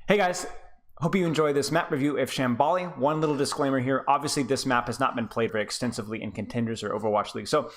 Hey guys, hope you enjoy this map review of Shambali. One little disclaimer here, obviously this map has not been played very extensively in Contenders or Overwatch League, so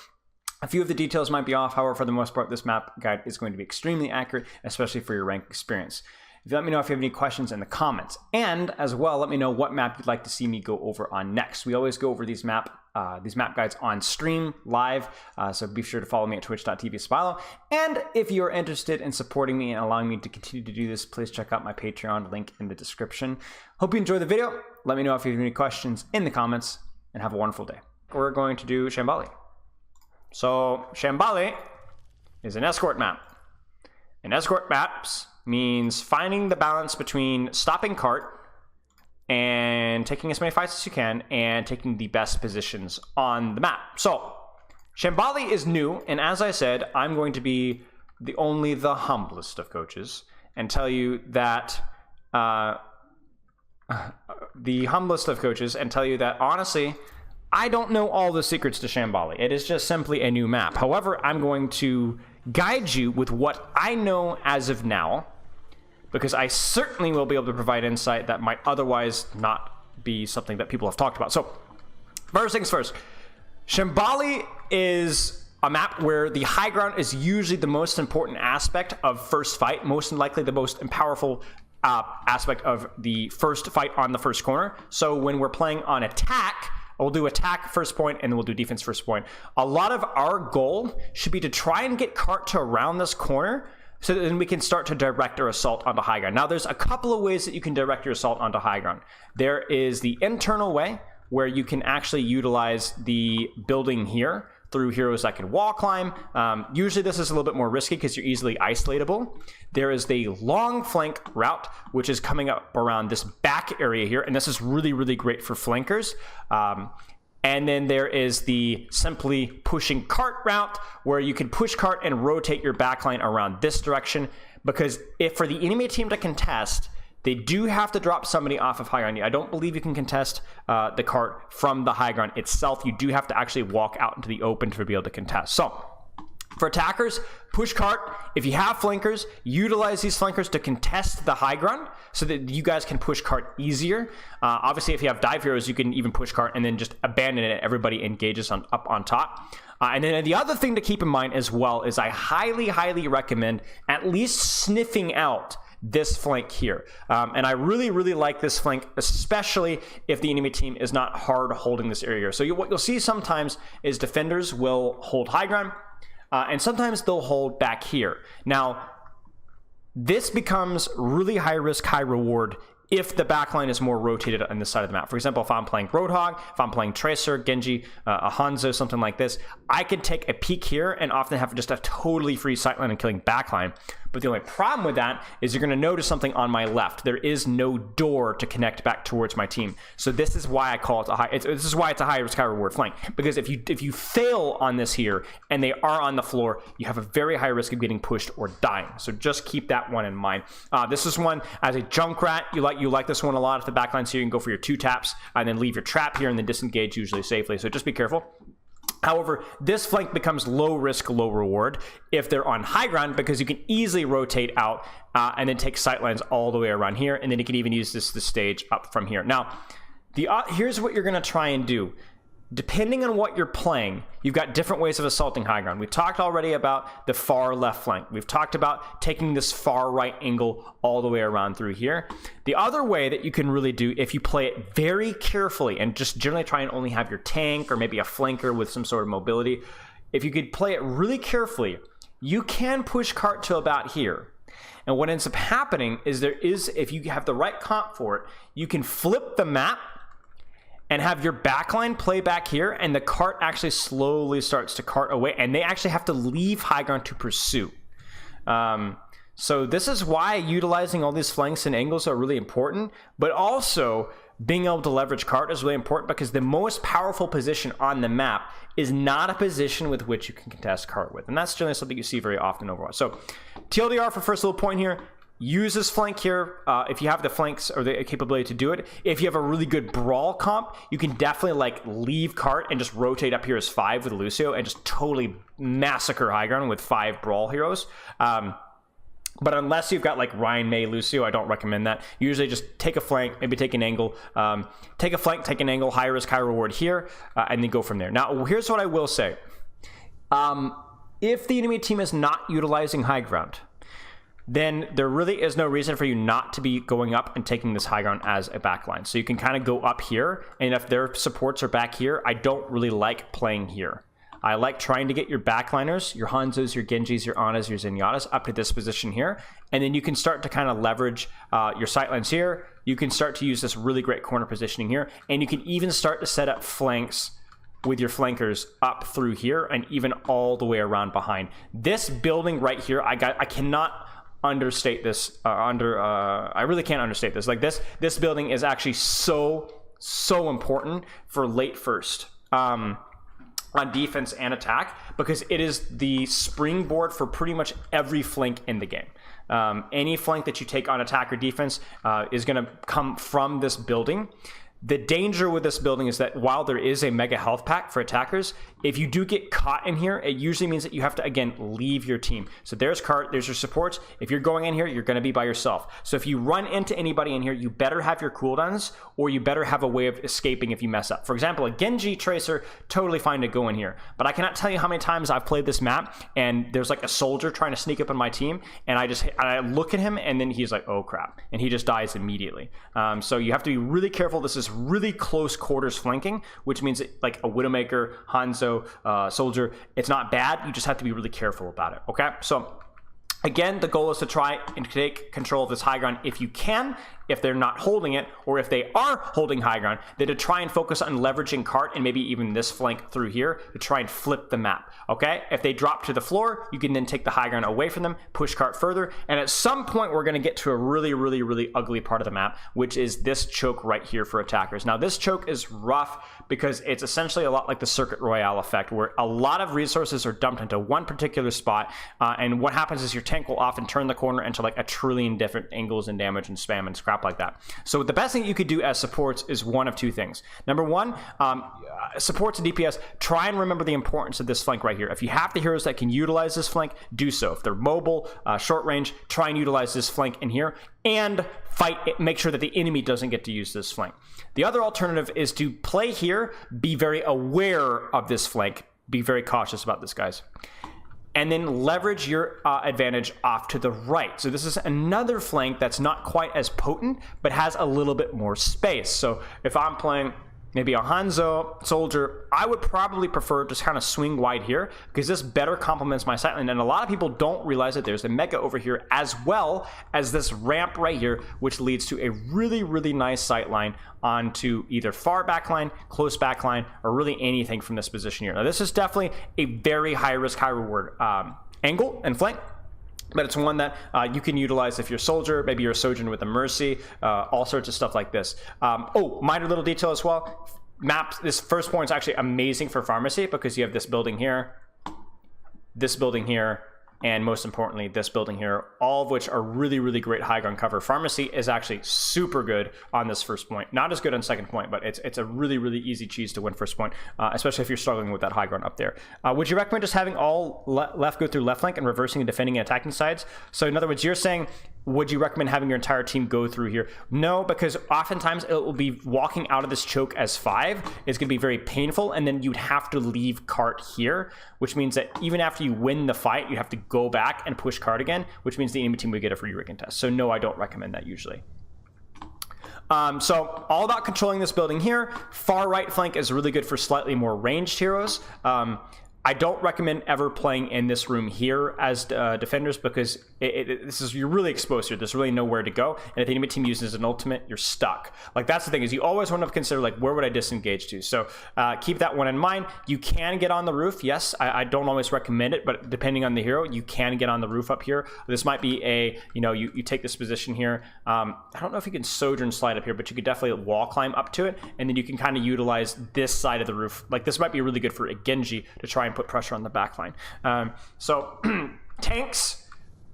a few of the details might be off. However, for the most part, this map guide is going to be extremely accurate, especially for your rank experience. If you let me know if you have any questions in the comments, and as well, let me know what map you'd like to see me go over on next. We always go over these map guides on stream live, so be sure to follow me at twitch.tv/Spilo. And if you're interested in supporting me and allowing me to continue to do this, please check out my Patreon link in the description. Hope you enjoyed the video. Let me know if you have any questions in the comments, and have a wonderful day. We're going to do Shambali. So Shambali is an escort map. And escort maps means finding the balance between stopping cart and taking as many fights as you can and taking the best positions on the map. So Shambali is new, and as I said, I'm going to be the humblest of coaches and tell you that honestly, I don't know all the secrets to Shambali. It is just simply a new map. However, I'm going to guide you with what I know as of now, because I certainly will be able to provide insight that might otherwise not be something that people have talked about. So, first things first, Shambali is a map where the high ground is usually the most important aspect of first fight, most likely the most powerful aspect of the first fight on the first corner. So when we're playing on attack, we'll do attack first point, and then we'll do defense first point. A lot of our goal should be to try and get cart to around this corner so that then we can start to direct our assault onto high ground. Now, there's a couple of ways that you can direct your assault onto high ground. There is the internal way, where you can actually utilize the building here through heroes that can wall climb. Usually this is a little bit more risky because you're easily isolatable. There is the long flank route, which is coming up around this back area here, and this is really, really great for flankers. And then there is the simply pushing cart route, where you can push cart and rotate your backline around this direction, because if for the enemy team to contest, they do have to drop somebody off of high ground. I don't believe you can contest the cart from the high ground itself. You do have to actually walk out into the open to be able to contest. So for attackers, push cart. If you have flankers, utilize these flankers to contest the high ground so that you guys can push cart easier. Obviously, if you have dive heroes, you can even push cart and then just abandon it. Everybody engages up on top. And then the other thing to keep in mind as well is I highly, highly recommend at least sniffing out this flank here. And I really, really like this flank, especially if the enemy team is not hard holding this area. So what you'll see sometimes is defenders will hold high ground, and sometimes they'll hold back here. Now, this becomes really high risk, high reward if the backline is more rotated on this side of the map. For example, if I'm playing Roadhog, if I'm playing Tracer, Genji, a Hanzo, something like this, I could take a peek here and often have just a totally free sightline and killing backline. But the only problem with that is you're going to notice something on my left. There is no door to connect back towards my team. So this is why I call it a high. This is why it's a high risk, high reward flank. Because if you fail on this here and they are on the floor, you have a very high risk of getting pushed or dying. So just keep that one in mind. This is one as a Junkrat. You like this one a lot if the backline, so you can go for your 2 taps and then leave your trap here and then disengage usually safely. So just be careful. However, this flank becomes low risk, low reward if they're on high ground, because you can easily rotate out and then take sightlines all the way around here, and then you can even use this stage up from here. Now, here's what you're going to try and do. Depending on what you're playing, you've got different ways of assaulting high ground. We've talked already about the far left flank. We've talked about taking this far right angle all the way around through here. The other way that you can really do, if you play it very carefully and just generally try and only have your tank or maybe a flanker with some sort of mobility, if you could play it really carefully, you can push cart to about here. And what ends up happening is if you have the right comp for it, you can flip the map and have your backline play back here, and the cart actually slowly starts to cart away, and they actually have to leave high ground to pursue. So this is why utilizing all these flanks and angles are really important, but also being able to leverage cart is really important, because the most powerful position on the map is not a position with which you can contest cart with, and that's generally something you see very often overall. So TLDR for first little point here. Use this flank here if you have the flanks or the capability to do it. If you have a really good brawl comp, you can definitely like leave cart and just rotate up here as 5 with Lucio and just totally massacre high ground with 5 brawl heroes. But unless you've got like Ryan, May, Lucio, I don't recommend that. Usually just take a flank, maybe take an angle, take a flank, take an angle, high risk, high reward here, and then go from there. Now, here's what I will say. If the enemy team is not utilizing high ground, then there really is no reason for you not to be going up and taking this high ground as a backline. So you can kind of go up here, and if their supports are back here, I don't really like playing here. I like trying to get your backliners, your Hanzos, your Genjis, your Anas, your Zenyatas up to this position here. And then you can start to kind of leverage your sightlines here. You can start to use this really great corner positioning here. And you can even start to set up flanks with your flankers up through here and even all the way around behind. This building right here, I cannot understate this. I really can't understate this. Like this building is actually so important for late first. On defense and attack, because it is the springboard for pretty much every flank in the game. Any flank that you take on attack or defense is going to come from this building. The danger with this building is that while there is a mega health pack for attackers, if you do get caught in here, it usually means that you have to, again, leave your team. So there's Cart, there's your supports. If you're going in here, you're going to be by yourself. So if you run into anybody in here, you better have your cooldowns, or you better have a way of escaping if you mess up. For example, a Genji Tracer, totally fine to go in here. But I cannot tell you how many times I've played this map, and there's like a soldier trying to sneak up on my team, and I look at him, and then he's like, oh crap, and he just dies immediately. So you have to be really careful. This is really close quarters flanking, which means that, like a Widowmaker, Hanzo, Soldier, it's not bad. You just have to be really careful about it. Okay, so again, the goal is to try and take control of this high ground if you can. If they're not holding it, or if they are holding high ground, then to try and focus on leveraging Cart and maybe even this flank through here to try and flip the map. Okay, if they drop to the floor, you can then take the high ground away from them, push Cart further, and at some point we're going to get to a really ugly part of the map, which is this choke right here for attackers. Now this choke is rough because it's essentially a lot like the Circuit Royale effect, where a lot of resources are dumped into one particular spot, and what happens is your tank will often turn the corner into like a trillion different angles and damage and spam and scrap like that. So the best thing you could do as supports is one of two things. Number one, supports and DPS, try and remember the importance of this flank right here. If you have the heroes that can utilize this flank, do so. If they're mobile, short range, try and utilize this flank in here and fight it, make sure that the enemy doesn't get to use this flank. The other alternative is to play here, be very aware of this flank, be very cautious about this, guys, and then leverage your advantage off to the right. So this is another flank that's not quite as potent, but has a little bit more space. So if I'm playing maybe a Hanzo Soldier, I would probably prefer just kind of swing wide here, because this better complements my sightline. And a lot of people don't realize that there's a mega over here, as well as this ramp right here, which leads to a really nice sightline onto either far backline, close backline, or really anything from this position here. Now this is definitely a very high risk, high reward angle and flank, but it's one that you can utilize if you're a soldier, maybe you're a sojourner with a mercy, all sorts of stuff like this. Oh, minor little detail as well. Maps, this first point is actually amazing for pharmacy, because you have this building here, and most importantly, this building here, all of which are really great high ground cover. Pharmacy is actually super good on this first point. Not as good on second point, but it's a really easy cheese to win first point, especially if you're struggling with that high ground up there. Would you recommend just having all left go through left flank and reversing and defending and attacking sides? So in other words, you're saying, would you recommend having your entire team go through here? No, because oftentimes it will be walking out of this choke as 5. It's going to be very painful, and then you'd have to leave Cart here, which means that even after you win the fight, you have to go back and push Cart again, which means the enemy team would get a free rigging test. So no, I don't recommend that usually. So all about controlling this building here. Far right flank is really good for slightly more ranged heroes. I don't recommend ever playing in this room here as defenders, because you're really exposed here. There's really nowhere to go, and if the enemy team uses an ultimate, you're stuck. Like, that's the thing, is you always want to consider, like, where would I disengage to? So keep that one in mind. You can get on the roof. Yes, I don't always recommend it, but depending on the hero, you can get on the roof up here. This might be a, you take this position here. I don't know if you can sojourn slide up here, but you could definitely wall climb up to it, and then you can kind of utilize this side of the roof. Like, this might be really good for a Genji to try and put pressure on the backline. So tanks,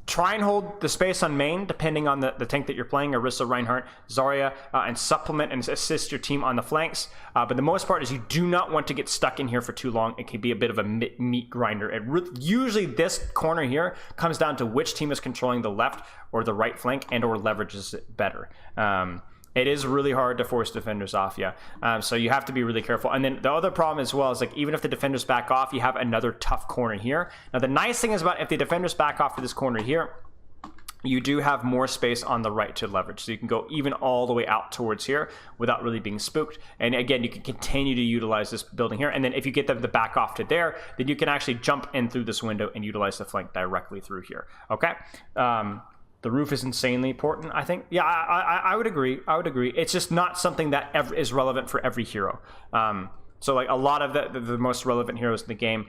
Try and hold the space on main, depending on the tank that you're playing, Orisa, Reinhardt, Zarya, and supplement and assist your team on the flanks. But the most part is you do not want to get stuck in here for too long. It can be a bit of a meat grinder. Usually this corner here comes down to which team is controlling the left or the right flank and or leverages it better. It is really hard to force defenders off you. So you have to be really careful. And then the other problem as well is, like, even if the defenders back off, you have another tough corner here. Now, the nice thing is about if the defenders back off to this corner here, you do have more space on the right to leverage. So you can go even all the way out towards here without really being spooked. And again, you can continue to utilize this building here. And then if you get them to back off to there, then you can actually jump in through this window and utilize the flank directly through here. Okay? The roof is insanely important, I think. Yeah, I would agree. I would agree. It's just not something that is relevant for every hero. So like a lot of the most relevant heroes in the game,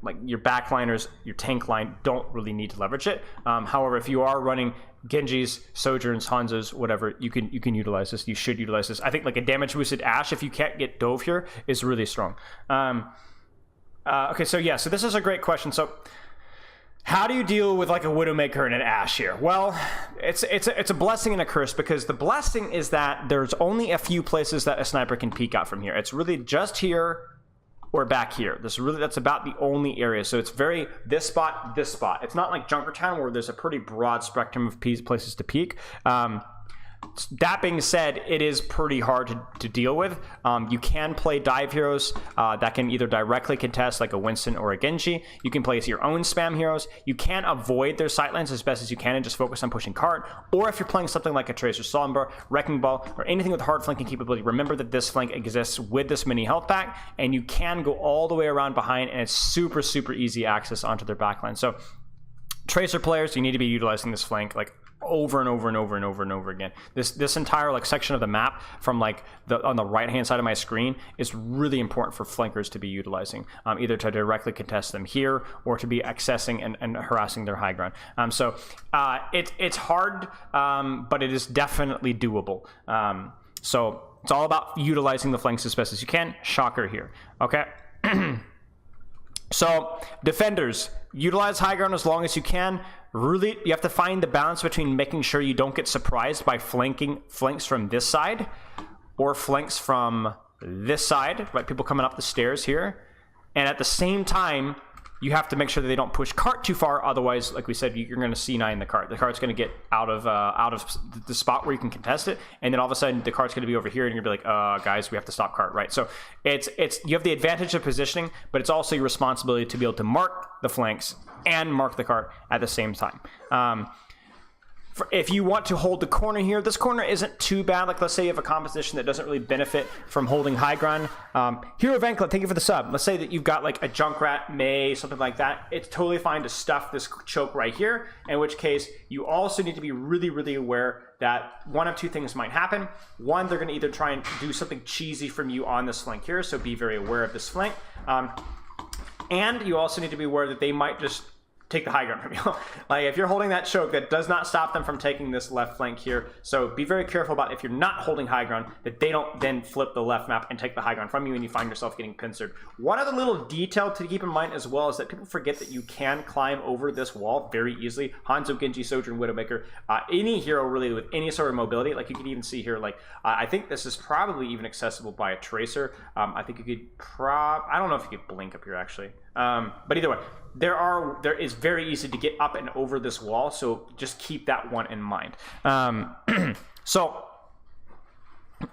like your backliners, your tank line, don't really need to leverage it. However, if you are running Genjis, Sojourns, Hanzos, whatever, you can utilize this. You should utilize this. I think like a damage boosted Ashe, if you can't get Dove here, is really strong. Okay, so yeah, so this is a great question. So how do you deal with like a Widowmaker and an Ashe here? Well, it's a blessing and a curse, because the blessing is that there's only a few places that a sniper can peek out from here. It's really just here or back here. That's about the only area. So it's very this spot, this spot. It's not like Junkertown where there's a pretty broad spectrum of places to peek. That being said, it is pretty hard to deal with. You can play dive heroes that can either directly contest, like a Winston or a Genji. You can play your own spam heroes. You can avoid their sightlines as best as you can and just focus on pushing cart. Or if you're playing something like a Tracer Sombra, Wrecking Ball, or anything with hard flanking capability, remember that this flank exists with this mini health pack, and you can go all the way around behind, and it's super, super easy access onto their backline. So Tracer players, you need to be utilizing this flank like over and over and over and over and over again. This entire like section of the map from like on the right hand side of my screen is really important for flankers to be utilizing, either to directly contest them here or to be accessing and harassing their high ground. So it's hard, but it is definitely doable. So it's all about utilizing the flanks as best as you can. Shocker here. Okay. So defenders, utilize high ground as long as you can. Really, you have to find the balance between making sure you don't get surprised by flanks from this side or flanks from this side, right? People coming up the stairs here. And at the same time, you have to make sure that they don't push cart too far. Otherwise, like we said, you're going to C9 the cart. The cart's going to get out of the spot where you can contest it, and then all of a sudden the cart's going to be over here, and you're going to be like, guys, we have to stop cart, right? So it's you have the advantage of positioning, but it's also your responsibility to be able to mark the flanks and mark the cart at the same time. If you want to hold the corner here, this corner isn't too bad. Like, let's say you have a composition that doesn't really benefit from holding high ground. Hero Vankla, thank you for the sub. Let's say that you've got like a Junkrat, May, something like that. It's totally fine to stuff this choke right here, in which case you also need to be really, really aware that one of two things might happen. One, they're going to either try and do something cheesy from you on this flank here, so be very aware of this flank. And you also need to be aware that they might just take the high ground from you. Like, if you're holding that choke, that does not stop them from taking this left flank here. So be very careful about, if you're not holding high ground, that they don't then flip the left map and take the high ground from you and you find yourself getting pincered. One other little detail to keep in mind as well is that people forget that you can climb over this wall very easily. Hanzo, Genji, Sojourn, Widowmaker, any hero really with any sort of mobility. Like, you can even see here, like, I think this is probably even accessible by a Tracer. I think you could I don't know if you could blink up here actually. But either way, there is very easy to get up and over this wall, so just keep that one in mind. So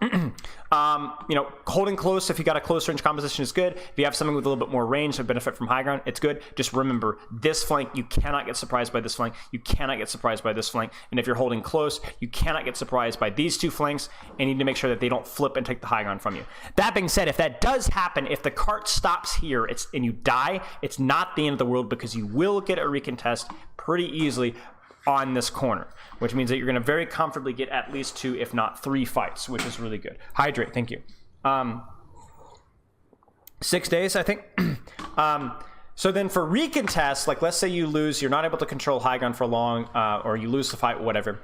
you know, holding close if you got a close range composition is good. If you have something with a little bit more range to benefit from high ground, it's good. Just remember, this flank, you cannot get surprised by this flank. You cannot get surprised by this flank. And if you're holding close, you cannot get surprised by these two flanks, and you need to make sure that they don't flip and take the high ground from you. That being said, if that does happen, if the cart stops here and you die, it's not the end of the world, because you will get a recontest pretty easily on this corner, which means that you're going to very comfortably get at least 2, if not 3 fights, which is really good. Hydrate, thank you. 6 days, I think. So then for recontest, like, let's say you lose, you're not able to control high ground for long, or you lose the fight, whatever.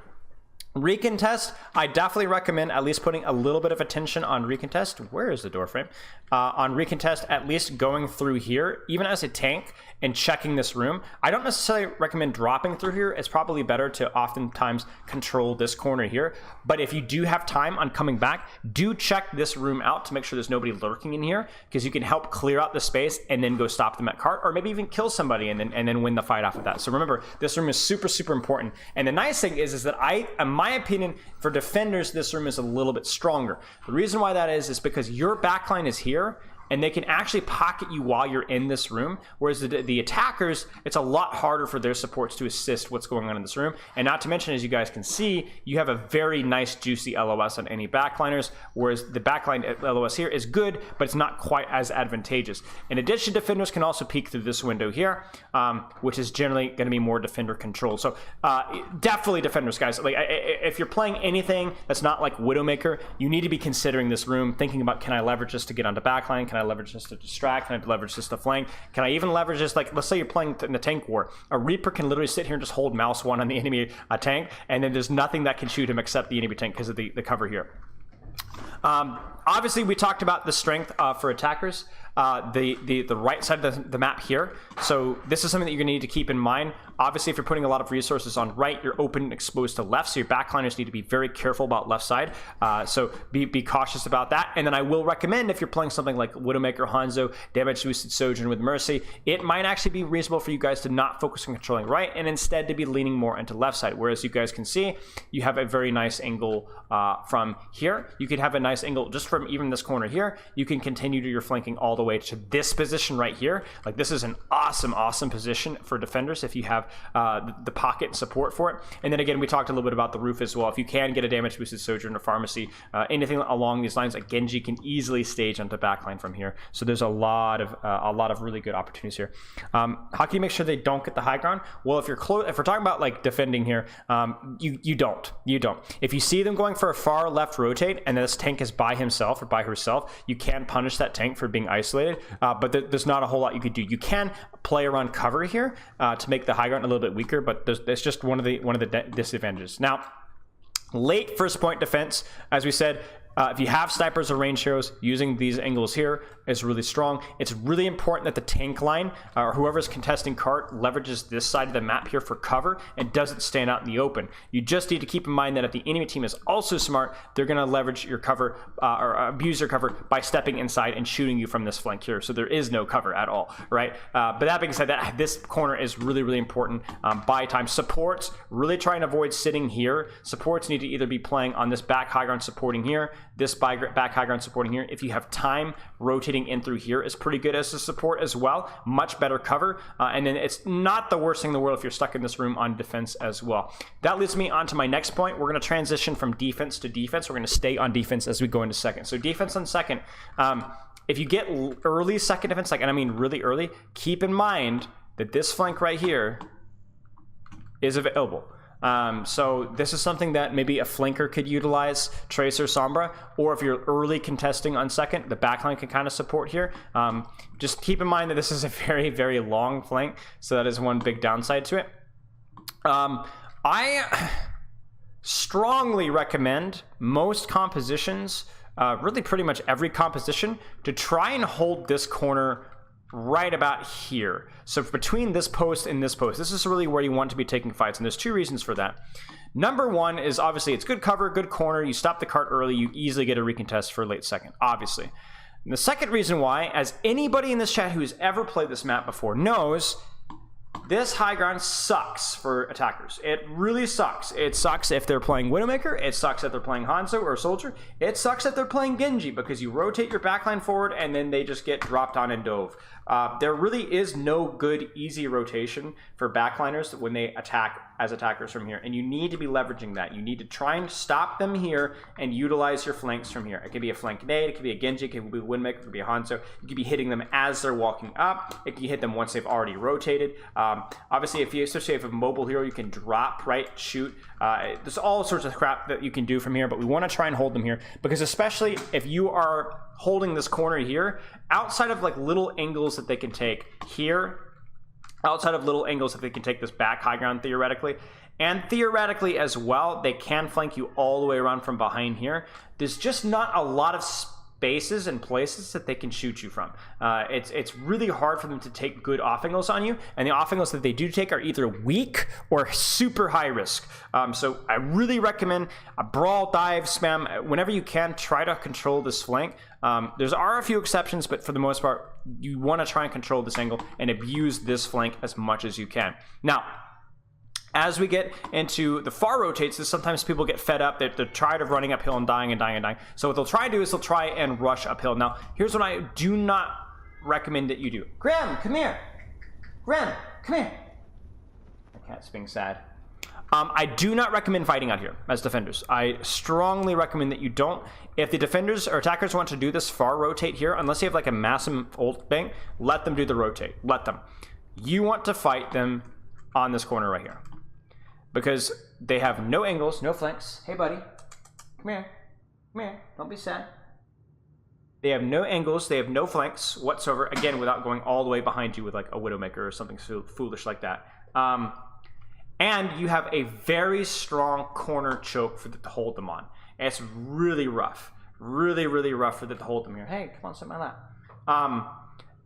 Recontest, I definitely recommend at least putting a little bit of attention on recontest. Where is the door frame? On recontest, at least going through here, even as a tank, and checking this room. I don't necessarily recommend dropping through here. It's probably better to oftentimes control this corner here. But if you do have time on coming back, do check this room out to make sure there's nobody lurking in here, because you can help clear out the space and then go stop them at cart, or maybe even kill somebody and then win the fight off of that. So remember, this room is super, super important. And the nice thing is that in my opinion, for defenders, this room is a little bit stronger. The reason why that is because your backline is here, and they can actually pocket you while you're in this room, whereas the attackers, it's a lot harder for their supports to assist what's going on in this room. And not to mention, as you guys can see, you have a very nice juicy LOS on any backliners, whereas the backline LOS here is good, but it's not quite as advantageous. In addition, defenders can also peek through this window here, which is generally going to be more defender controlled. So definitely defenders, guys. Like if you're playing anything that's not like Widowmaker, you need to be considering this room, thinking about, can I leverage this to get onto backline? Can I leverage this to distract? Can I leverage this to flank? Can I even leverage this, like, let's say you're playing in the tank war. A Reaper can literally sit here and just hold mouse 1 on the enemy tank, and then there's nothing that can shoot him except the enemy tank because of the cover here. Obviously, we talked about the strength for attackers, the right side of the map here. So this is something that you're going to need to keep in mind. Obviously, if you're putting a lot of resources on right, you're open and exposed to left, so your backliners need to be very careful about left side. So be cautious about that. And then I will recommend, if you're playing something like Widowmaker, Hanzo, Damage Boosted Sojourn with Mercy, it might actually be reasonable for you guys to not focus on controlling right, and instead to be leaning more into left side. Whereas you guys can see, you have a very nice angle from here. You could have a nice angle just from even this corner here. You can continue to your flanking all the way to this position right here. Like, this is an awesome position for defenders if you have the pocket and support for it. And then again, we talked a little bit about the roof as well. If you can get a damage boosted Sojourn or Pharmacy, anything along these lines, like Genji can easily stage onto backline from here. So there's a lot of really good opportunities here. How can you make sure they don't get the high ground? Well, if we're talking about like defending here, you don't. If you see them going for a far left rotate and this tank is by himself or by herself, you can punish that tank for being isolated. But there's not a whole lot you could do. You can play around cover here to make the high ground a little bit weaker, but it's just one of the disadvantages. Now, late first point defense, as we said, if you have snipers or range heroes, using these angles here is really strong. It's really important that the tank line or whoever's contesting cart leverages this side of the map here for cover and doesn't stand out in the open. You just need to keep in mind that if the enemy team is also smart, they're going to leverage your cover or abuse your cover by stepping inside and shooting you from this flank here. So there is no cover at all, right? But that being said, this corner is really important. Buy time. Supports, really try and avoid sitting here. Supports need to either be playing on this back high ground supporting here, this back high ground supporting here. If you have time, rotating in through here is pretty good as a support as well. Much better cover. And then it's not the worst thing in the world if you're stuck in this room on defense as well. That leads me on to my next point. We're going to transition from defense to defense. We're going to stay on defense as we go into second. So defense on second. If you get early second defense, and I mean really early, keep in mind that this flank right here is available. So this is something that maybe a flanker could utilize, Tracer, Sombra, or if you're early contesting on second, the backline can kind of support here. Just keep in mind that this is a very long flank, so that is one big downside to it. I strongly recommend most compositions, really pretty much every composition, to try and hold this corner right about here. So between this post and this post, this is really where you want to be taking fights, and there's two reasons for that. Number one is obviously it's good cover, good corner, you stop the cart early, you easily get a recontest for late second, obviously. And the second reason why, as anybody in this chat who's ever played this map before knows, this high ground sucks for attackers. It really sucks. It sucks if they're playing Widowmaker. It sucks if they're playing Hanzo or Soldier. It sucks if they're playing Genji, because you rotate your backline forward and then they just get dropped on and dove. There really is no good, easy rotation for backliners when they attack as attackers from here, and you need to be leveraging that. You need to try and stop them here and utilize your flanks from here. It could be a flank nade, it could be a Genji, it could be a Windmaker, it could be a Hanzo. You could be hitting them as they're walking up. It can hit them once they've already rotated. Obviously, especially if you have a mobile hero, you can drop, right, shoot. There's all sorts of crap that you can do from here, but we want to try and hold them here, because especially if you are holding this corner here, outside of like little angles that they can take here, outside of little angles that they can take this back high ground theoretically, And theoretically as well, they can flank you all the way around from behind here. There's just not a lot of spaces and places that they can shoot you from. It's really hard for them to take good off angles on you, and the off angles that they do take are either weak or super high risk. So I really recommend a brawl, dive, spam. Whenever you can, try to control this flank. There are a few exceptions, but for the most part, you want to try and control this angle and abuse this flank as much as you can. Now, as we get into the far rotates, sometimes people get fed up. They're tired of running uphill and dying and dying and dying. So what they'll try to do is they'll try and rush uphill. Now, here's what I do not recommend that you do. Graham, come here. Graham, come here. My cat's being sad. I do not recommend fighting out here as defenders. I strongly recommend that you don't. If the defenders or attackers want to do this far rotate here, unless you have like a massive ult bank, let them do the rotate. Let them. You want to fight them on this corner right here, because they have no angles, no flanks. Hey, buddy. Come here. Come here. Don't be sad. They have no angles. They have no flanks whatsoever. Again, without going all the way behind you with like a Widowmaker or something foolish like that. And you have a very strong corner choke for them to hold them on. And it's really rough. Really, really rough for them to hold them here. Hey, come on, sit in my lap.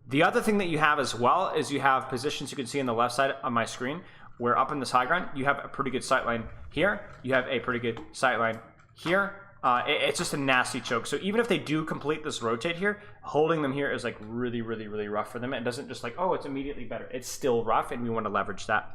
The other thing that you have as well is you have positions you can see on the left side of my screen, where up in this high ground, you have a pretty good sightline here. You have a pretty good sightline here. It's just a nasty choke. So even if they do complete this rotate here, holding them here is like really, really, really rough for them. It doesn't just like, oh, it's immediately better. It's still rough, and we want to leverage that.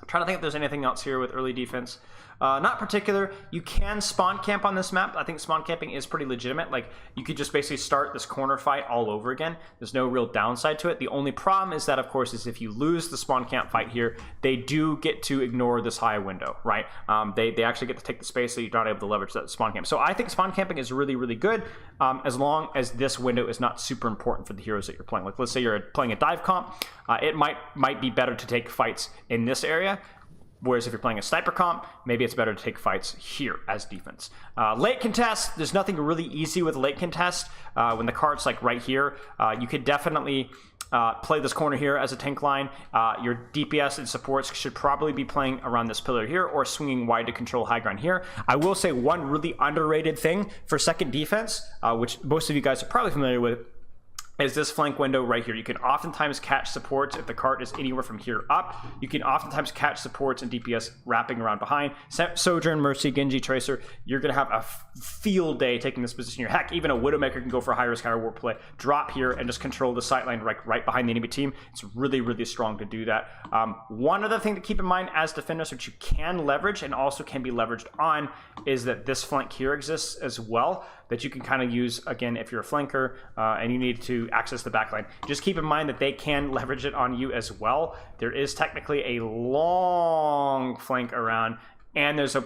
I'm trying to think if there's anything else here with early defense. Not particular. You can spawn camp on this map. I think spawn camping is pretty legitimate. Like, you could just basically start this corner fight all over again. There's no real downside to it. The only problem is that, of course, is if you lose the spawn camp fight here, they do get to ignore this high window, right? They actually get to take the space, so you're not able to leverage that spawn camp. So I think spawn camping is really, really good, as long as this window is not super important for the heroes that you're playing. Like, let's say you're playing a dive comp, it might be better to take fights in this area. Whereas if you're playing a sniper comp, maybe it's better to take fights here as defense. Late contest, there's nothing really easy with late contest. When the card's like right here, you could definitely play this corner here as a tank line. Your DPS and supports should probably be playing around this pillar here or swinging wide to control high ground here. I will say one really underrated thing for second defense, which most of you guys are probably familiar with, is this flank window right here. You can oftentimes catch supports if the cart is anywhere from here up. You can oftentimes catch supports and DPS wrapping around behind. Sojourn, Mercy, Genji, Tracer, you're going to have a field day taking this position here. Heck, even a Widowmaker can go for a high-risk, high-reward play, drop here, and just control the sightline right behind the enemy team. It's really, really strong to do that. One other thing to keep in mind as defenders, which you can leverage and also can be leveraged on, is that this flank here exists as well, that you can kind of use, again, if you're a flanker and you need to access the backline. Just keep in mind that they can leverage it on you as well. There is technically a long flank around, and there's they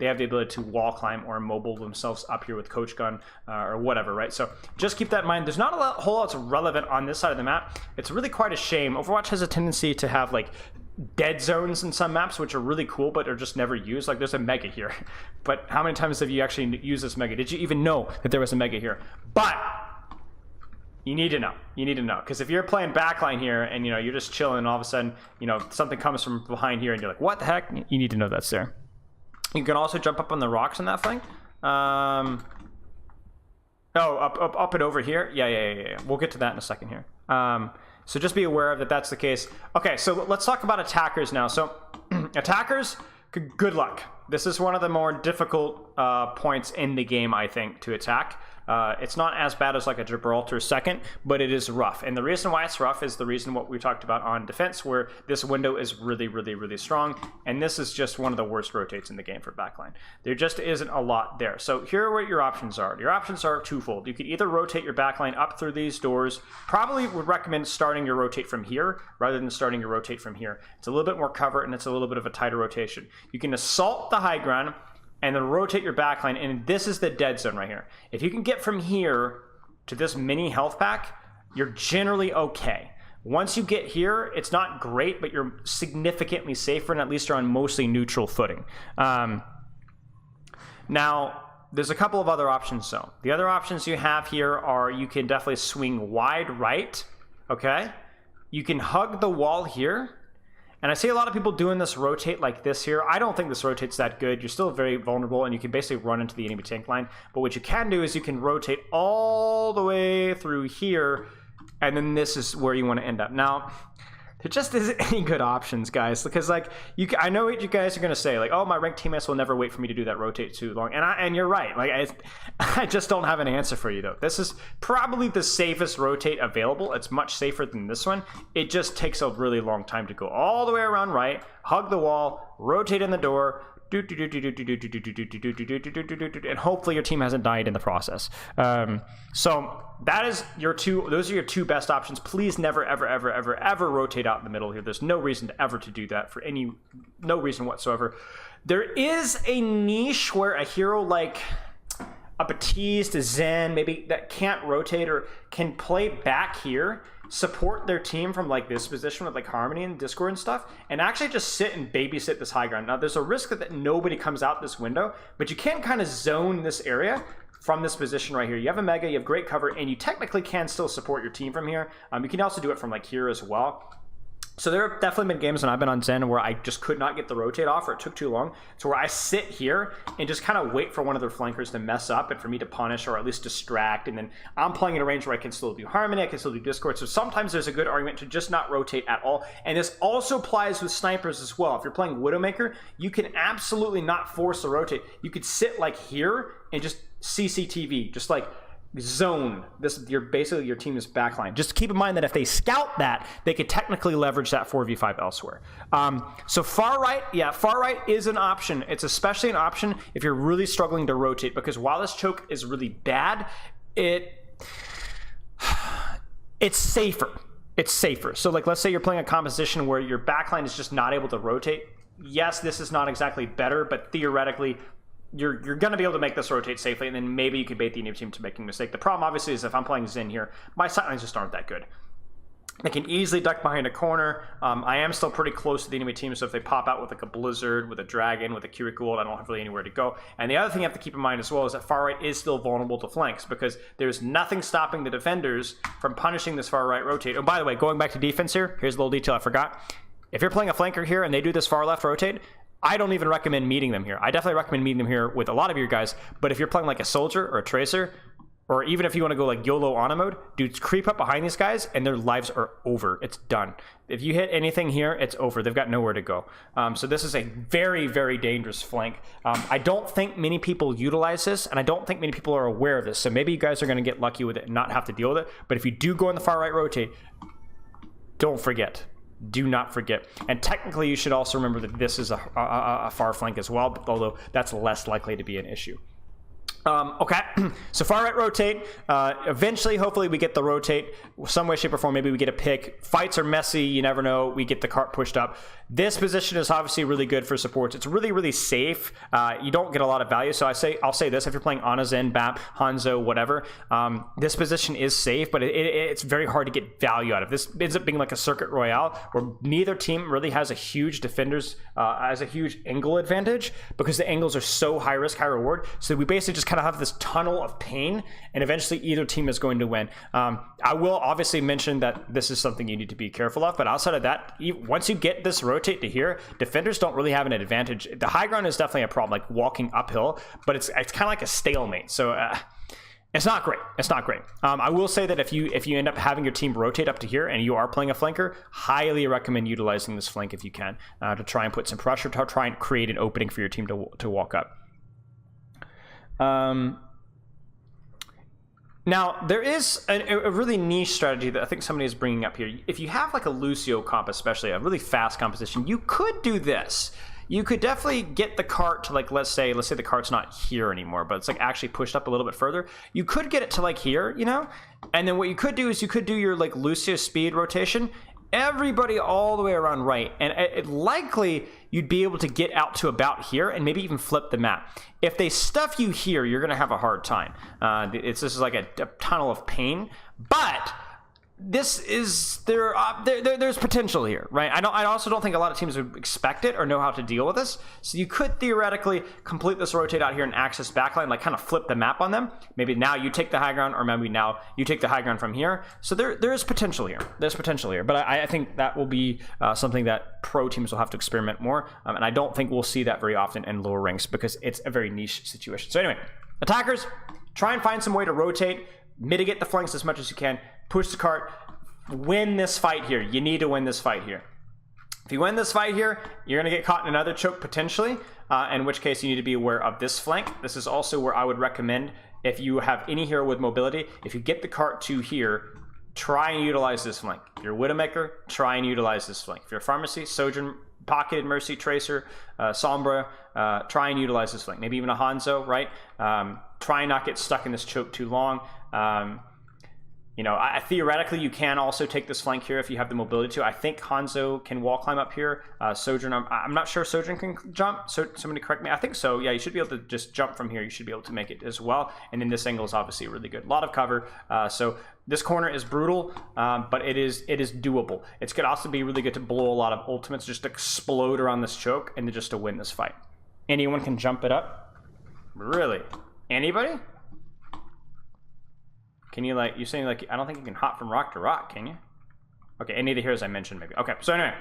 have the ability to wall climb or mobile themselves up here with coach gun or whatever, right? So just keep that in mind. There's not a whole lot relevant on this side of the map. It's really quite a shame. Overwatch has a tendency to have like dead zones in some maps, which are really cool, but are just never used. Like, there's a mega here, but how many times have you actually used this mega? Did you even know that there was a mega here? But you need to know. You need to know, because if you're playing backline here and you're just chilling, and all of a sudden something comes from behind here, and you're like, what the heck? You need to know that's there. You can also jump up on the rocks on that flank. Oh, up and over here. Yeah. We'll get to that in a second here. So just be aware of that. That's the case. Okay, so let's talk about attackers now. So attackers, good luck. This is one of the more difficult points in the game, I think, to attack. It's not as bad as like a Gibraltar second, but it is rough. And the reason why it's rough is the reason what we talked about on defense, where this window is really, really, really strong. And this is just one of the worst rotates in the game for backline. There just isn't a lot there. So here are what your options are. Your options are twofold. You could either rotate your backline up through these doors. Probably would recommend starting your rotate from here rather than starting your rotate from here. It's a little bit more cover and it's a little bit of a tighter rotation. You can assault the high ground and then rotate your backline, and this is the dead zone right here. If you can get from here to this mini health pack, you're generally okay. Once you get here, it's not great, but you're significantly safer, and at least you're on mostly neutral footing. Now, there's a couple of other options, though. The other options you have here are you can definitely swing wide right, okay? You can hug the wall here, And I see a lot of people doing this rotate like this here. I don't think this rotate's that good. You're still very vulnerable, and you can basically run into the enemy tank line. But what you can do is you can rotate all the way through here, and then this is where you want to end up. Now, there just isn't any good options, guys, because like I know what you guys are gonna say, like, oh, my ranked teammates will never wait for me to do that rotate too long, and you're right. Like I just don't have an answer for you though. This is probably the safest rotate available. It's much safer than this one. It just takes a really long time to go all the way around right, hug the wall, rotate in the door, and hopefully your team hasn't died in the process. So that is your those are your two best options. Please never ever rotate out in the middle here. There's no reason to ever to do that for no reason whatsoever. There is a niche where a hero like a Baptiste, a Zen, maybe that can't rotate or can play back here, support their team from like this position with like Harmony and Discord and stuff, and actually just sit and babysit this high ground. Now there's a risk that nobody comes out this window, but you can kind of zone this area from this position right here. You have a Mega, you have great cover, and you technically can still support your team from here. You can also do it from like here as well. So there have definitely been games when I've been on Zen where I just could not get the rotate off, or it took too long. So where I sit here and just kind of wait for one of their flankers to mess up and for me to punish or at least distract. And then I'm playing in a range where I can still do Harmony, I can still do Discord. So sometimes there's a good argument to just not rotate at all. And this also applies with snipers as well. If you're playing Widowmaker, you can absolutely not force a rotate. You could sit like here and just CCTV, just like zone this. You're basically your team's backline. Just keep in mind that if they scout that, they could technically leverage that 4v5 elsewhere. So far right, yeah, far right is an option. It's especially an option if you're really struggling to rotate, because while this choke is really bad, it's safer. It's safer. So like, let's say you're playing a composition where your backline is just not able to rotate. Yes, this is not exactly better, but theoretically you're going to be able to make this rotate safely, and then maybe you could bait the enemy team to making a mistake. The problem, obviously, is if I'm playing Zen here, my sightlines just aren't that good. They can easily duck behind a corner. I am still pretty close to the enemy team, so if they pop out with like a Blizzard, with a Dragon, with a Curie Gold, I don't have really anywhere to go. And the other thing you have to keep in mind as well is that far right is still vulnerable to flanks, because there's nothing stopping the defenders from punishing this far right rotate. Oh, by the way, going back to defense here, here's a little detail I forgot. If you're playing a flanker here and they do this far left rotate, I don't even recommend meeting them here. I definitely recommend meeting them here with a lot of your guys, but if you're playing like a soldier or a tracer, or even if you want to go like YOLO Ana mode, dudes creep up behind these guys and their lives are over. It's done. If you hit anything here, it's over. They've got nowhere to go. So this is a very, very dangerous flank. I don't think many people utilize this, and I don't think many people are aware of this. So maybe you guys are going to get lucky with it and not have to deal with it. But if you do go in the far right rotate, don't forget. Do not forget. And technically, you should also remember that this is a far flank as well, although that's less likely to be an issue. Okay, so far right rotate. Eventually, hopefully, we get the rotate some way, shape, or form. Maybe we get a pick. Fights are messy. You never know. We get the cart pushed up. This position is obviously really good for supports. It's really, really safe. You don't get a lot of value. So I'll say this: if you're playing Ana, Zen, Bap, Hanzo, whatever, this position is safe, but it's very hard to get value out of. This ends up being like a circuit royale where neither team really has a huge has a huge angle advantage, because the angles are so high risk, high reward. So we basically just kind of have this tunnel of pain, and eventually either team is going to win. I will obviously mention that this is something you need to be careful of, but outside of that, once you get this rotate to here, defenders don't really have an advantage. The high ground is definitely a problem, like walking uphill, but it's kind of like a stalemate. So it's not great. It's not great. I will say that if you end up having your team rotate up to here and you are playing a flanker, highly recommend utilizing this flank if you can, to try and put some pressure, to try and create an opening for your team to walk up. Now, there is a really niche strategy that I think somebody is bringing up here. If you have like a Lucio comp, especially a really fast composition, you could do this. You could definitely get the cart to like, let's say the cart's not here anymore, but it's like actually pushed up a little bit further. You could get it to like here, you know? And then what you could do is you could do your like Lucio speed rotation, everybody all the way around right, and likely you'd be able to get out to about here and maybe even flip the map. If they stuff you here, you're going to have a hard time. This is like a tunnel of pain, but this is there's potential here, right? I also don't think a lot of teams would expect it or know how to deal with this. So you could theoretically complete this rotate out here and access backline, like kind of flip the map on them. Maybe now you take the high ground, or maybe now you take the high ground from here. So there is potential here. There's potential here, but I think that will be something that pro teams will have to experiment more, and I don't think we'll see that very often in lower ranks because it's a very niche situation. So anyway, attackers, try and find some way to rotate, mitigate the flanks as much as you can, push the cart, win this fight here. You need to win this fight here. If you win this fight here, you're going to get caught in another choke potentially, in which case you need to be aware of this flank. This is also where I would recommend, if you have any hero with mobility, if you get the cart to here, try and utilize this flank. If you're a Widowmaker, try and utilize this flank. If you're a Pharmacy, Sojourn, Pocketed Mercy, Tracer, Sombra, try and utilize this flank. Maybe even a Hanzo, right? Try and not get stuck in this choke too long. You know, theoretically, you can also take this flank here if you have the mobility to. I think Hanzo can wall climb up here. Sojourn, I'm not sure Sojourn can jump. So somebody correct me. I think so. Yeah, you should be able to just jump from here. You should be able to make it as well. And then this angle is obviously really good. A lot of cover. So this corner is brutal, but it is doable. It's going to also be really good to blow a lot of ultimates, just explode around this choke, and then just to win this fight. Anyone can jump it up? Really? Anybody? Can you, like, you're saying, like, I don't think you can hop from rock to rock, can you? Okay, any of the heroes I mentioned, maybe. Okay, so anyway.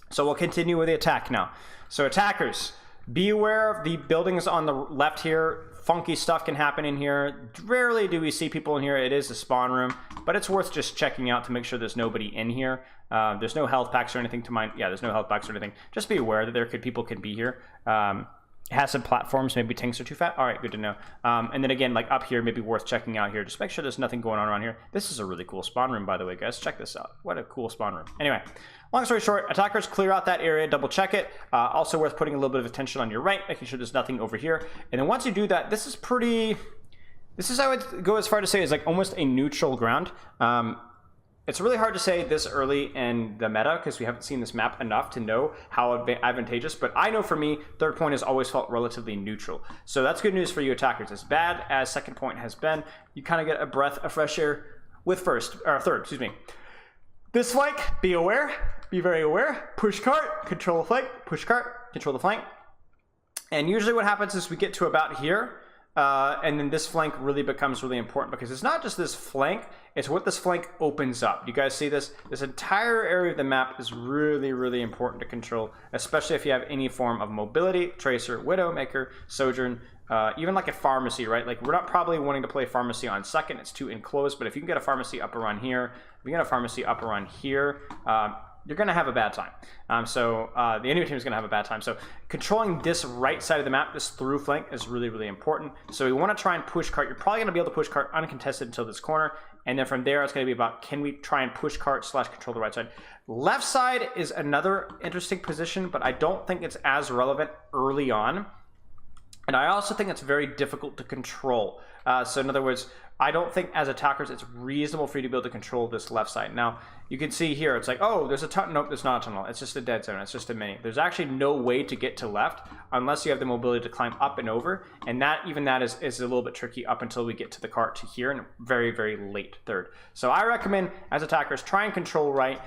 So we'll continue with the attack now. So attackers, be aware of the buildings on the left here. Funky stuff can happen in here. Rarely do we see people in here. It is a spawn room, but it's worth just checking out to make sure there's nobody in here. There's no health packs or anything to mind. Yeah, there's no health packs or anything. Just be aware that people can be here. Has some platforms, maybe tanks are too fat. All right, good to know. And then again, like up here, maybe worth checking out here. Just make sure there's nothing going on around here. This is a really cool spawn room, by the way, guys. Check this out. What a cool spawn room. Anyway, long story short, attackers clear out that area, double check it. Also worth putting a little bit of attention on your right, making sure there's nothing over here. And then once you do that, this is, I would go as far to say, is like almost a neutral ground. It's really hard to say this early in the meta because we haven't seen this map enough to know how advantageous, but I know for me, third point has always felt relatively neutral. So that's good news for you attackers. As bad as second point has been, you kind of get a breath of fresh air with third, excuse me. This flank, be aware, be very aware. Push cart, control the flank, push cart, control the flank. And usually what happens is we get to about here, and then this flank really becomes really important because it's not just this flank, it's what this flank opens up. You guys see this? This entire area of the map is really, really important to control, especially if you have any form of mobility, Tracer, Widowmaker, Sojourn, even like a Pharmacy, right? Like we're not probably wanting to play Pharmacy on second, it's too enclosed, but if you can get a Pharmacy up around here, if you get a Pharmacy up around here, you're going to have a bad time. The enemy team is going to have a bad time. So controlling this right side of the map, this through flank, is really, really important. So we want to try and push cart. You're probably going to be able to push cart uncontested until this corner. And then from there, it's going to be about, can we try and push cart / control the right side? Left side is another interesting position, but I don't think it's as relevant early on. And I also think it's very difficult to control. So in other words, I don't think as attackers it's reasonable for you to be able to control this left side. Now, you can see here, it's like, oh, there's a tunnel. Nope, there's not a tunnel. It's just a dead zone. It's just a mini. There's actually no way to get to left unless you have the mobility to climb up and over. And even that is a little bit tricky up until we get to the cart to here and very, very late third. So I recommend as attackers, try and control right.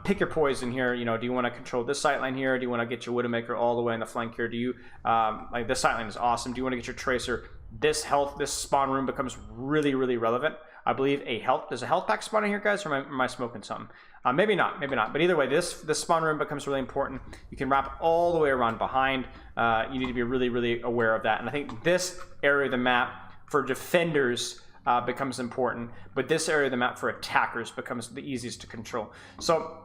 Pick your poison here. You know, do you want to control this sightline here? Do you want to get your Widowmaker all the way in the flank here? Do you, like this sightline is awesome. Do you want to get your Tracer? This spawn room becomes really, really relevant. I believe there's a health pack spawn in here, guys, or am I smoking something? Maybe not. But either way, this spawn room becomes really important. You can wrap all the way around behind. You need to be really, really aware of that. And I think this area of the map for defenders becomes important, but this area of the map for attackers becomes the easiest to control. So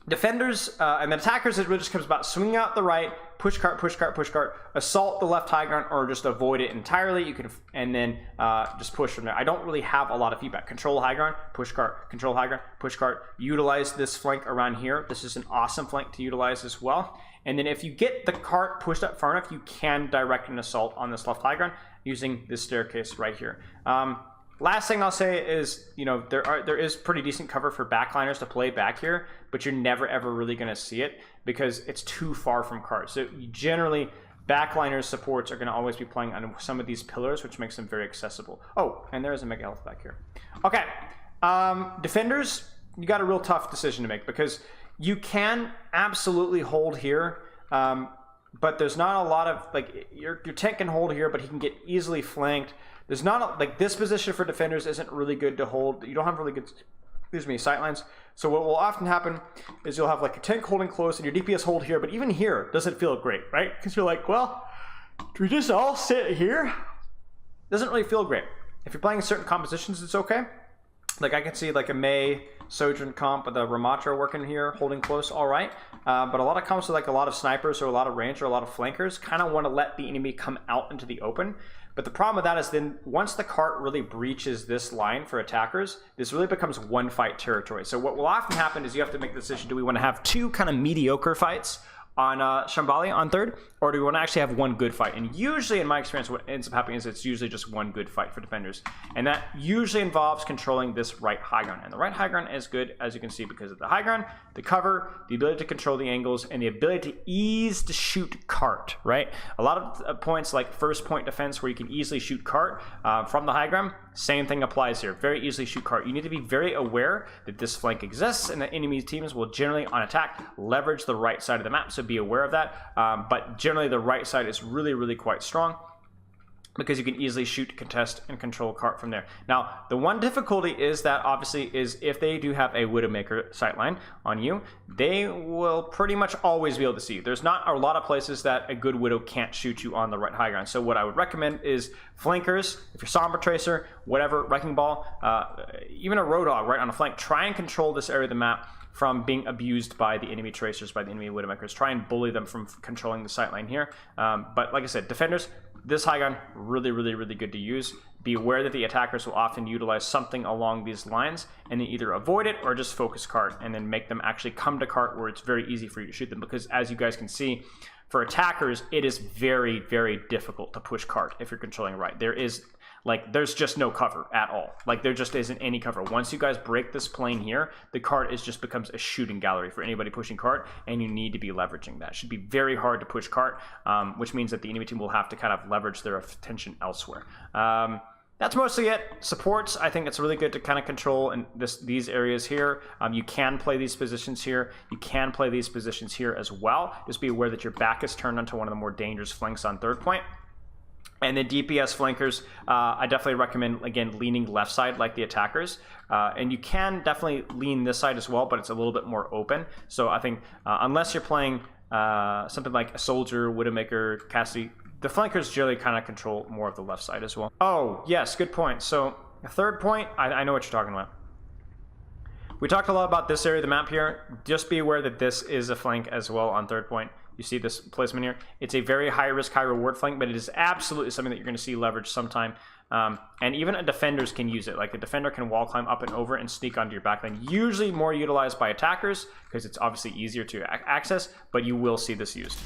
defenders and then attackers, it really just comes about swinging out the right, push cart, assault the left high ground, or just avoid it entirely. You can, and then just push from there. I don't really have a lot of feedback. Control high ground, push cart, control high ground, push cart. Utilize this flank around here. This is an awesome flank to utilize as well. And then if you get the cart pushed up far enough, you can direct an assault on this left high ground using this staircase right here. Last thing I'll say is, you know, there is pretty decent cover for backliners to play back here, but you're never ever really going to see it because it's too far from cart. So generally, backliners supports are going to always be playing on some of these pillars, which makes them very accessible. Oh, and there is a mega health back here. Okay, Defenders, you got a real tough decision to make because you can absolutely hold here, but there's not a lot of, like, your tank can hold here, but he can get easily flanked. There's not, like, this position for defenders isn't really good to hold. You don't have really good, excuse me, sightlines. So what will often happen is you'll have, like, a tank holding close and your DPS hold here, but even here doesn't feel great, right? Because you're like, well, do we just all sit here? Doesn't really feel great. If you're playing certain compositions, it's okay. Like, I can see, like, a May Sojourn comp with a Ramatra working here, holding close, all right. But a lot of comps with, like, a lot of snipers or a lot of range or a lot of flankers kind of want to let the enemy come out into the open. But the problem with that is then once the cart really breaches this line for attackers, this really becomes one fight territory. So what will often happen is you have to make the decision, do we want to have two kind of mediocre fights on Shambali on third, or do we want to actually have one good fight? And usually, in my experience, what ends up happening is it's usually just one good fight for defenders. And that usually involves controlling this right high ground. And the right high ground is good, as you can see, because of the high ground, the cover, the ability to control the angles, and the ability to ease to shoot cart, right? A lot of points like first point defense where you can easily shoot cart from the high ground, same thing applies here. Very easily shoot cart. You need to be very aware that this flank exists and that enemy teams will generally, on attack, leverage the right side of the map. So be aware of that. But generally, the right side is really, really quite strong because you can easily shoot, contest, and control cart from there. Now, the one difficulty is that obviously is if they do have a Widowmaker sightline on you, they will pretty much always be able to see you. There's not a lot of places that a good Widow can't shoot you on the right high ground. So what I would recommend is flankers, if you're Sombra Tracer, whatever, Wrecking Ball, even a Road Dog right on a flank, try and control this area of the map from being abused by the enemy tracers, by the enemy Widowmakers. Try and bully them from controlling the sightline here. But like I said, defenders, this high ground, really, really, really good to use. Be aware that the attackers will often utilize something along these lines and then either avoid it or just focus cart and then make them actually come to cart where it's very easy for you to shoot them. Because as you guys can see, for attackers, it is very, very difficult to push cart if you're controlling right. There's just no cover at all. Like, there just isn't any cover. Once you guys break this plane here, the cart just becomes a shooting gallery for anybody pushing cart, and you need to be leveraging that. It should be very hard to push cart, which means that the enemy team will have to kind of leverage their attention elsewhere. That's mostly it. Supports, I think it's really good to kind of control in these areas here. You can play these positions here. You can play these positions here as well. Just be aware that your back is turned onto one of the more dangerous flanks on third point. And the DPS flankers, I definitely recommend, again, leaning left side like the attackers. And you can definitely lean this side as well, but it's a little bit more open. So I think unless you're playing something like a Soldier, Widowmaker, Cassidy, the flankers generally kind of control more of the left side as well. Oh, yes, good point. So the third point, I know what you're talking about. We talked a lot about this area of the map here. Just be aware that this is a flank as well on third point. You see this placement here? It's a very high risk, high reward flank, but it is absolutely something that you're going to see leverage sometime. And even defenders can use it. Like, a defender can wall climb up and over and sneak onto your backline. Usually more utilized by attackers because it's obviously easier to access, but you will see this used.